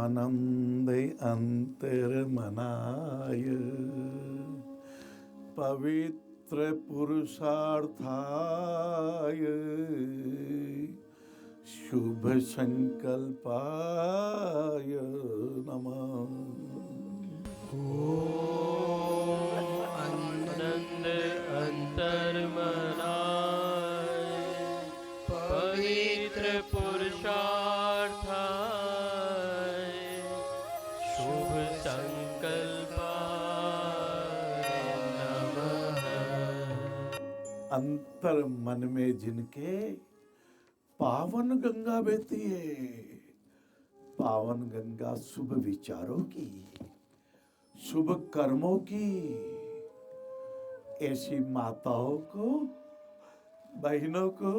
आनंद अंतर्मनाय पवित्र पुरुषार्थाय शुभ संकल्पाय नमः। आनंद अंतर्मनाय पवित्र पुरुषार्थाय शुभ संकल्पाय नमः। अंतर मन में जिनके पावन गंगा बहती है, पावन गंगा शुभ विचारों की, शुभ कर्मों की, ऐसी माताओं को, बहनों को,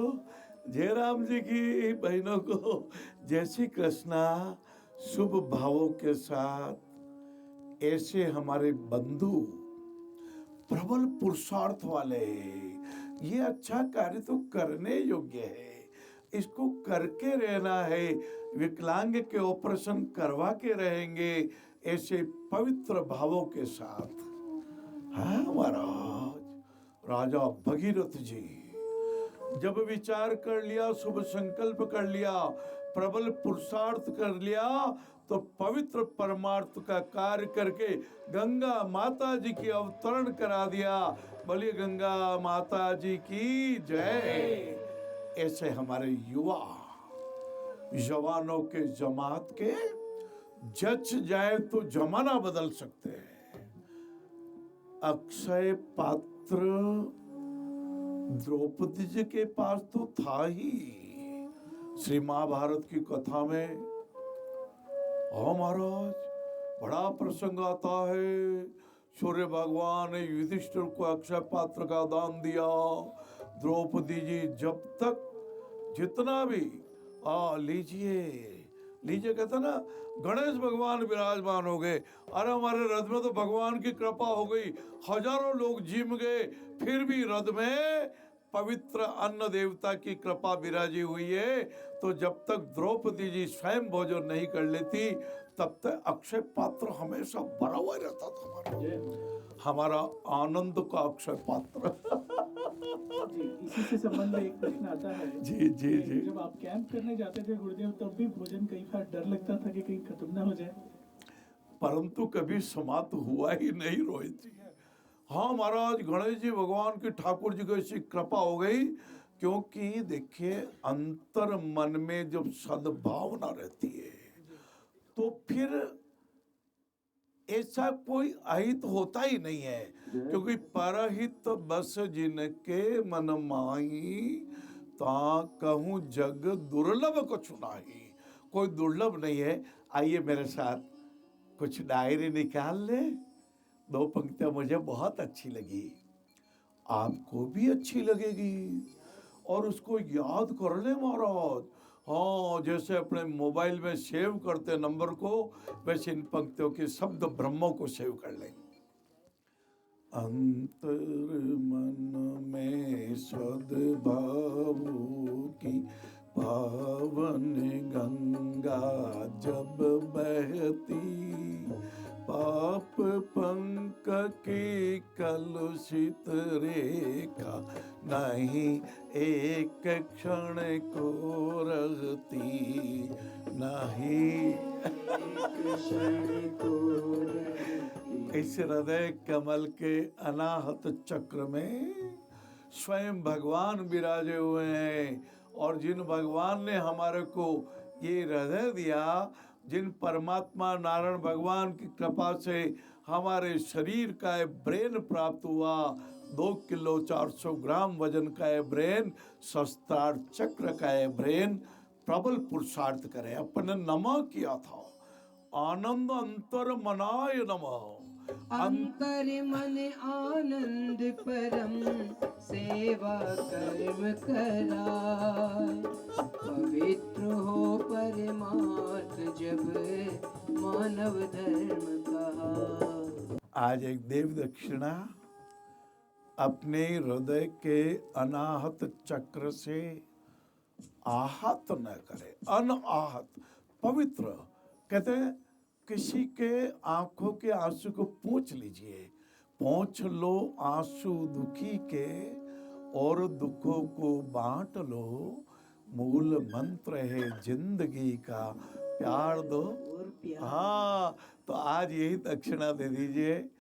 जयराम जी की बहनों को, जय श्री कृष्णा, शुभ भावों के साथ ऐसे हमारे बंधु प्रबल पुरुषार्थ वाले, ये अच्छा कार्य तो करने योग्य है, इसको करके रहना है, विकलांग के ऑपरेशन करवा के रहेंगे, ऐसे पवित्र भावों के साथ। हाँ महाराज, राजा भगीरथ जी जब विचार कर लिया, शुभ संकल्प कर लिया, प्रबल पुरुषार्थ कर लिया, तो पवित्र परमार्थ का कार्य करके गंगा माता जी की अवतरण करा दिया। बोलिए गंगा माता जी की जय। ऐसे हमारे युवा जवानों के जमात के जच जाए तो जमाना बदल सकते हैं। अक्षय पात्र द्रौपदी जी के पास तो था ही। श्री महाभारत की कथा में महाराज बड़ा प्रसंग आता है। सूर्य भगवान ने युधिष्ठिर को अक्षय पात्र का दान दिया। द्रौपदी जी जब तक जितना भी लीजिए लीजिए कहता ना, गणेश भगवान विराजमान हो गए। अरे हमारे रथ में तो भगवान की कृपा हो गई, हजारों लोग जिम गए, फिर भी रथ में पवित्र अन्न देवता की कृपा विराजी हुई है। तो जब तक द्रौपदी जी स्वयं भोजन नहीं कर लेती, तब तक अक्षय पात्र हमेशा भरा हुआ रहता था। हमारा आनंद का अक्षय पात्र। जी, इसी से संबंध में एक प्रश्न आता है। जी जी जी। जब आप कैंप करने जाते थे गुरुदेव, तब भी भोजन कई बार डर लगता था कि कहीं खत्म ना हो जाए, परंतु कभी समाप्त हुआ ही नहीं रोहित जी। हाँ महाराज, गणेश जी भगवान की ठाकुर जी को ऐसी कृपा हो गई, क्योंकि देखिए अंतर मन में जब सद्भावना रहती है तो फिर ऐसा कोई अहित होता ही नहीं है। क्योंकि परहित बस जिनके मन माही, ता कहूँ जग दुर्लभ कुछ नाही। कोई दुर्लभ नहीं है। आइए मेरे साथ कुछ डायरी निकाल ले। 2 पंक्तियां मुझे बहुत अच्छी लगी, आपको भी अच्छी लगेगी, और उसको याद कर ले महाराज। हाँ, जैसे अपने मोबाइल में सेव करते नंबर को, वैसे इन पंक्तियों के शब्द ब्रह्मों को सेव कर लें। अंतर मन में सद्भाव की पावन गंगा जब बहती, पाप पंक की कलुषित रेखा नहीं एक क्षण को रहती, नहीं इस हृदय कमल के अनाहत चक्र में स्वयं भगवान विराजे हुए हैं। और जिन भगवान ने हमारे को ये हृदय दिया, जिन परमात्मा नारायण भगवान की कृपा से हमारे शरीर का ये ब्रेन प्राप्त हुआ, 2 किलो 400 ग्राम वजन का ये ब्रेन, शस्त्रार चक्र का ये ब्रेन प्रबल पुरुषार्थ करे। अपन ने नमः किया था, आनंद अंतर मनाय नमः। अंतर मन आनंद परम सेवा कर्म कराय, पवित्र हो परमार्थ जब मानव धर्म कहा। आज एक देव दक्षिणा अपने हृदय के अनाहत चक्र से आहत न करे, अनाहत पवित्र कहते हैं किसी के आंखों के आंसू को पूंछ लीजिए, पहुँच लो आंसू दुखी के और दुखों को बांट लो, मूल मंत्र है जिंदगी का, प्यार दो। और प्यार हाँ, तो आज यही दक्षिणा दे दीजिए।